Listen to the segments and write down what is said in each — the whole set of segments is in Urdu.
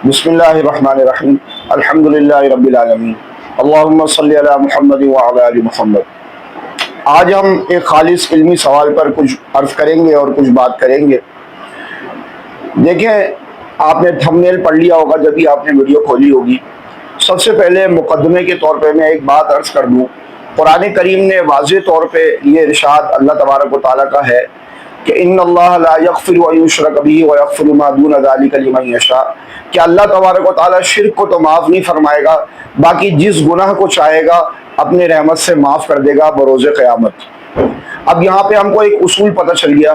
بسم اللہ الرحمن الرحیم الحمد للہ رب العالمین اللہم صلی علی محمد وعلی آل محمد۔ آج ہم ایک خالص علمی سوال پر کچھ عرض کریں گے اور کچھ بات کریں گے۔ دیکھیں، آپ نے تھمبنیل پڑھ لیا ہوگا جب بھی آپ نے ویڈیو کھولی ہوگی۔ سب سے پہلے مقدمے کے طور پہ میں ایک بات عرض کر دوں۔ قرآن کریم نے واضح طور پہ یہ ارشاد اللہ تبارک و تعالیٰ کا ہے کہ ان اللہ لا یغفر ان یشرک بہ ویغفر ما دون ذلک لمن یشاء، کہ اللہ تبارک و تعالیٰ شرک کو تو معاف نہیں فرمائے گا، باقی جس گناہ کو چاہے گا اپنے رحمت سے معاف کر دے گا بروز قیامت۔ اب یہاں پہ ہم کو ایک اصول پتہ چل گیا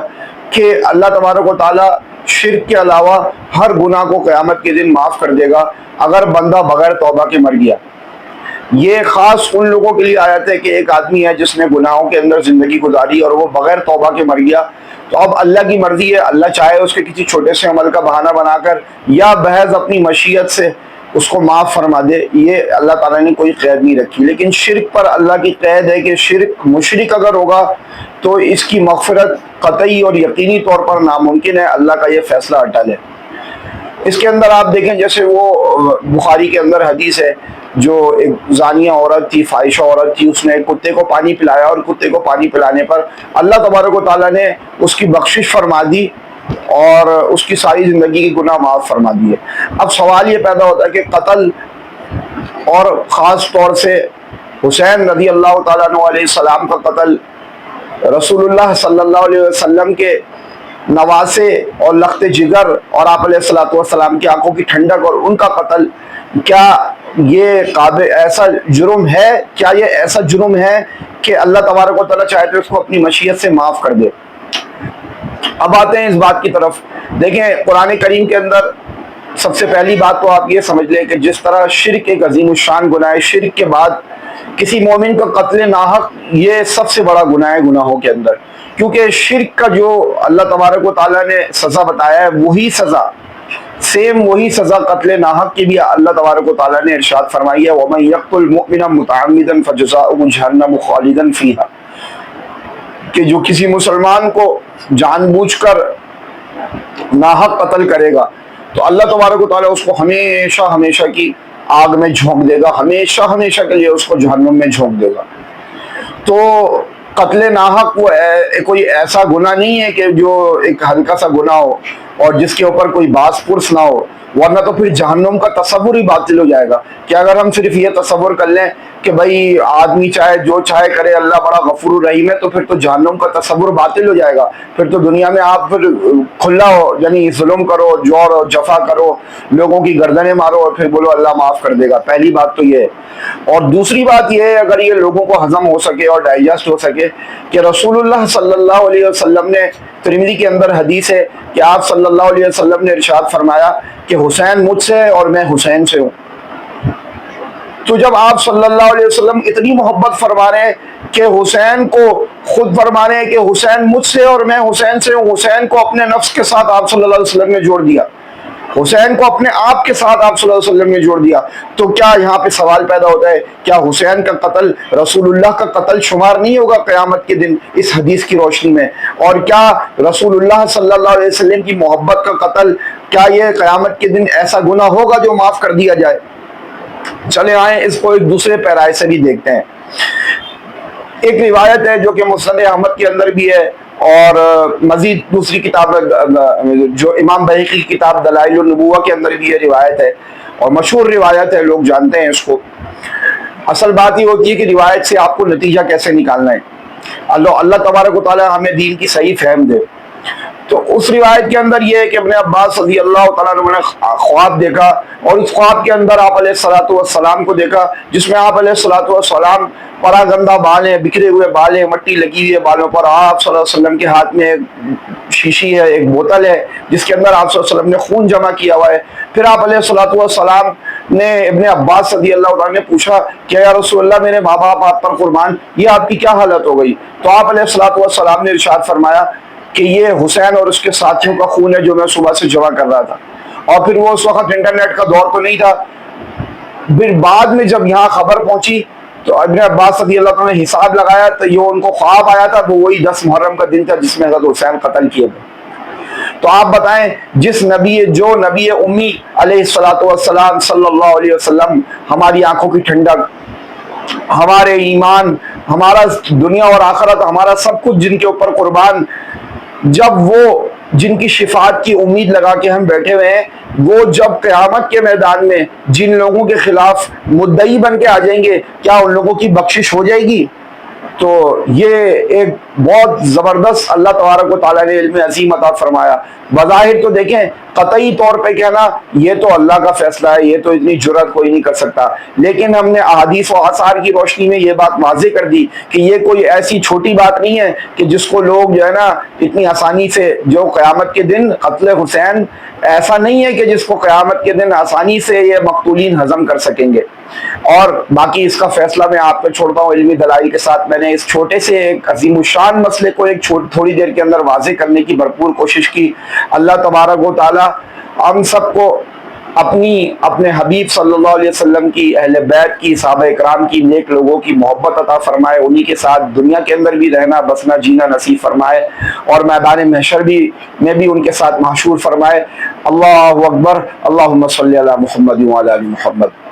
کہ اللہ تبارک و تعالیٰ شرک کے علاوہ ہر گناہ کو قیامت کے دن معاف کر دے گا اگر بندہ بغیر توبہ کے مر گیا۔ یہ خاص ان لوگوں کے لیے آیت ہے کہ ایک آدمی ہے جس نے گناہوں کے اندر زندگی گزاری اور وہ بغیر توبہ کے مر گیا، تو اب اللہ کی مرضی ہے، اللہ چاہے اس کے کسی چھوٹے سے عمل کا بہانہ بنا کر یا محض اپنی مشیت سے اس کو معاف فرما دے۔ یہ اللہ تعالیٰ نے کوئی قید نہیں رکھی، لیکن شرک پر اللہ کی قید ہے کہ شرک مشرک اگر ہوگا تو اس کی مغفرت قطعی اور یقینی طور پر ناممکن ہے، اللہ کا یہ فیصلہ اٹل ہے۔ اس کے اندر آپ دیکھیں، جیسے وہ بخاری کے اندر حدیث ہے، جو ایک زانیہ عورت تھی، فاحشہ عورت تھی، اس نے ایک کتے کو پانی پلایا اور کتے کو پانی پلانے پر اللہ تبارک و تعالیٰ نے اس کی بخشش فرما دی اور اس کی ساری زندگی کی گناہ معاف فرما دیے۔ اب سوال یہ پیدا ہوتا ہے کہ قتل، اور خاص طور سے حسین رضی اللہ تعالیٰ عنہ علیہ السلام کا قتل، رسول اللہ صلی اللہ علیہ وسلم کے نواسے اور لخت جگر اور آپ علیہ الصلوۃ والسلام کی آنکھوں کی ٹھنڈک اور ان کا قتل، کیا یہ ایسا جرم ہے؟ کیا یہ ایسا جرم ہے کہ اللہ تبارک و تعالیٰ چاہے تو اس کو اپنی مشیت سے معاف کر دے؟ اب آتے ہیں اس بات کی طرف۔ دیکھیں، قرآن کریم کے اندر سب سے پہلی بات تو آپ یہ سمجھ لیں کہ جس طرح شرک ایک عظیم الشان گناہ ہے، شرک کے بعد کسی مومن کا قتل ناحق یہ سب سے بڑا گناہ ہے گناہوں کے اندر، کیونکہ شرک کا جو اللہ تبارک و تعالیٰ نے سزا بتایا ہے وہی سزا، سیم وہی سزا قتل ناحق کی بھی اللہ تبارک و تعالیٰ نے ارشاد فرمائی ہے وَمَن يَقْتُلْ مُؤْمِنًا مُتَعَمِّدًا فَجَزَاؤُهُ جَهَنَّمُ خَالِدًا فِيهَا، کہ جو کسی مسلمان کو جان بوجھ کر ناحق قتل کرے گا تو اللہ تبارک و تعالیٰ اس کو ہمیشہ ہمیشہ کی آگ میں جھونک دے گا، ہمیشہ ہمیشہ کے لیے اس کو جہنم میں جھونک دے گا۔ تو قتل ناحق وہ کوئی ایسا گناہ نہیں ہے کہ جو ایک ہلکا سا گناہ ہو اور جس کے اوپر کوئی باس پرس نہ ہو، ورنہ تو پھر جہنم کا تصور ہی باطل ہو جائے گا۔ کہ اگر ہم صرف یہ تصور کر لیں کہ بھائی آدمی چاہے جو چاہے کرے، اللہ بڑا غفور الرحیم ہے، تو پھر تو جہنم کا تصور باطل ہو جائے گا۔ پھر تو دنیا میں آپ پھر کھلا ہو، یعنی ظلم کرو، جور اور جفا کرو، لوگوں کی گردنیں مارو اور پھر بولو اللہ معاف کر دے گا۔ پہلی بات تو یہ ہے۔ اور دوسری بات یہ ہے، اگر یہ لوگوں کو ہضم ہو سکے اور ڈائجسٹ ہو سکے، کہ رسول اللہ صلی اللہ علیہ وسلم نے، ترمذی کے اندر حدیث ہے کہ آپ صلی اللہ علیہ وسلم نے ارشاد فرمایا کہ حسین مجھ سے اور میں حسین سے ہوں۔ تو جب آپ صلی اللہ علیہ وسلم اتنی محبت فرما رہے ہیں کہ حسین کو خود فرما رہے ہیں کہ حسین مجھ سے اور میں حسین سے ہوں، حسین کو اپنے نفس کے ساتھ آپ صلی اللہ علیہ وسلم نے جوڑ دیا، حسین کو اپنے آپ کے ساتھ آپ صلی اللہ علیہ وسلم نے جوڑ دیا، تو کیا یہاں پہ سوال پیدا ہوتا ہے، کیا حسین کا قتل رسول اللہ کا قتل شمار نہیں ہوگا قیامت کے دن اس حدیث کی روشنی میں؟ اور کیا رسول اللہ صلی اللہ علیہ وسلم کی محبت کا قتل، کیا یہ قیامت کے دن ایسا گناہ ہوگا جو معاف کر دیا جائے؟ چلے آئیں اس کو ایک دوسرے پیرائے سے بھی دیکھتے ہیں۔ ایک روایت ہے جو کہ مسند احمد کے اندر بھی ہے، اور مزید دوسری کتاب جو امام بہقی کی کتاب دلائل النبوہ کے اندر بھی یہ روایت ہے، اور مشہور روایت ہے، لوگ جانتے ہیں اس کو۔ اصل بات یہ ہوتی ہے کہ روایت سے آپ کو نتیجہ کیسے نکالنا ہے۔ اللہ تبارک و تعالیٰ ہمیں دین کی صحیح فہم دے۔ تو اس روایت کے اندر یہ ہے کہ ابن عباس رضی اللہ تعالیٰ عنہ نے خواب دیکھا، اور اس خواب کے اندر آپ علیہ الصلوۃ والسلام کو دیکھا، جس میں آپ علیہ الصلوۃ والسلام پرا گندہ بال ہیں، بکھرے ہوئے بال ہیں، مٹی لگی ہوئی ہے بالوں پر، آپ صلی اللہ علیہ وسلم کے ہاتھ میں ایک شیشی ہے، ایک بوتل ہے جس کے اندر آپ صلی اللہ علیہ وسلم نے خون جمع کیا ہوا ہے۔ پھر آپ علیہ الصلوۃ والسلام نے ابن عباس رضی اللہ عنہ نے پوچھا کہ یا رسول اللہ، میرے ماں باپ آپ پر قربان، یہ آپ کی کیا حالت ہو گئی؟ تو آپ علیہ الصلوۃ والسلام نے ارشاد فرمایا کہ یہ حسین اور اس کے ساتھیوں کا خون ہے جو میں صبح سے جمع کر رہا تھا۔ اور پھر وہ اس وقت انٹرنیٹ کا دور تو نہیں تھا، پھر بعد میں جب یہاں خبر پہنچی تو ابن عباس رضی اللہ عنہ نے حساب لگایا تو یہ ان کو خواب آیا تھا، وہ وہی 10 محرم کا دن تھا جس میں حضرت حسین قتل کیے گئے۔ تو آپ بتائیں جو نبی امی علیہ الصلوۃ والسلام صلی اللہ علیہ وسلم ہماری آنکھوں کی ٹھنڈک، ہمارے ایمان، ہمارا دنیا اور آخرت، ہمارا سب کچھ جن کے اوپر قربان، جب وہ جن کی شفاعت کی امید لگا کے ہم بیٹھے ہوئے ہیں، وہ جب قیامت کے میدان میں جن لوگوں کے خلاف مدعی بن کے آ جائیں گے، کیا ان لوگوں کی بخشش ہو جائے گی؟ تو یہ ایک بہت زبردست اللہ تبارک و تعالیٰ نے علم عظیم عطا فرمایا۔ بظاہر تو دیکھیں قطعی طور پہ کہنا یہ تو اللہ کا فیصلہ ہے، یہ تو اتنی جرت کوئی نہیں کر سکتا، لیکن ہم نے احادیث و آثار کی روشنی میں یہ بات واضح کر دی کہ یہ کوئی ایسی چھوٹی بات نہیں ہے کہ جس کو لوگ جو ہے نا اتنی آسانی سے، جو قیامت کے دن قتل حسین ایسا نہیں ہے کہ جس کو قیامت کے دن آسانی سے یہ مقتولین ہضم کر سکیں گے۔ اور باقی اس کا فیصلہ میں آپ پہ چھوڑتا ہوں علمی دلائل کے ساتھ۔ میں نے اس چھوٹے سے ایک عظیم الشان مسئلے کو ایک تھوڑی دیر کے اندر واضح کرنے کی بھرپور کوشش کی۔ اللہ تبارک و تعالی ہم سب کو اپنے حبیب صلی اللہ علیہ وسلم کی، اہل بیت کی، صحابہ اکرام کی، نیک لوگوں کی محبت عطا فرمائے، انہی کے ساتھ دنیا کے اندر بھی رہنا بسنا جینا نصیب فرمائے، اور میدان محشر میں بھی ان کے ساتھ محشور فرمائے۔ اللہ اکبر، اللہم صلی علی محمد وعلی آل محمد۔